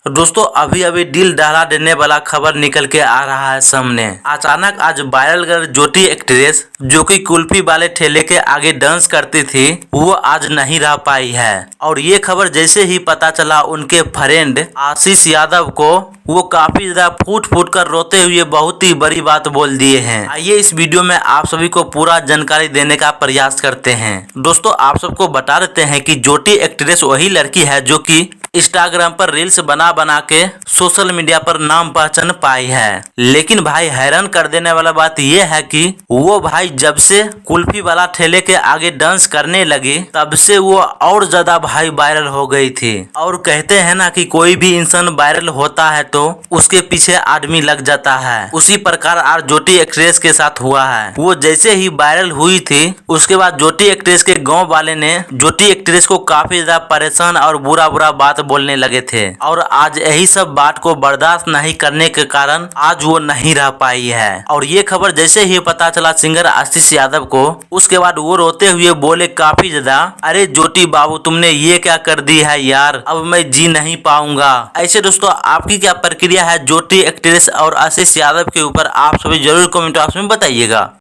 दोस्तों अभी अभी दिल दहला देने वाला खबर निकल के आ रहा है सामने। अचानक आज वायरल गर्ल ज्योति एक्ट्रेस जो कि कुल्फी वाले ठेले के आगे डांस करती थी वो आज नहीं रह पाई है। और ये खबर जैसे ही पता चला उनके फ्रेंड आशीष यादव को वो काफी ज्यादा फूट फूट कर रोते हुए बहुत ही बड़ी बात बोल दिए हैं। आइए इस वीडियो में आप सभी को पूरा जानकारी देने का प्रयास करते हैं। दोस्तों आप सबको बता देते हैं कि ज्योति एक्ट्रेस वही लड़की है जो कि इंस्टाग्राम पर रील्स बना के सोशल मीडिया पर नाम पहचान पाई है। लेकिन भाई हैरान कर देने वाला बात यह है कि वो भाई जब से कुल्फी वाला ठेले के आगे डांस करने लगी तब से वो और ज्यादा भाई वायरल हो गई थी। और कहते हैं ना कि कोई भी इंसान वायरल होता है तो उसके पीछे आदमी लग जाता है। उसी प्रकार आज ज्योति एक्ट्रेस के साथ हुआ है। वो जैसे ही वायरल हुई थी उसके बाद ज्योति एक्ट्रेस के गाँव वाले ने ज्योति एक्ट्रेस को काफी ज्यादा परेशान और बुरा बुरा बात बोलने लगे थे। और आज यही सब बात को बर्दाश्त नहीं करने के कारण आज वो नहीं रह पाई है। और ये खबर जैसे ही पता चला सिंगर आशीष यादव को उसके बाद वो रोते हुए बोले काफी ज्यादा, अरे ज्योति बाबू तुमने ये क्या कर दी है यार, अब मैं जी नहीं पाऊंगा। ऐसे दोस्तों आपकी क्या प्रक्रिया है ज्योति एक्ट्रेस और आशीष यादव के ऊपर, आप सभी जरूर कमेंट बॉक्स में बताइएगा।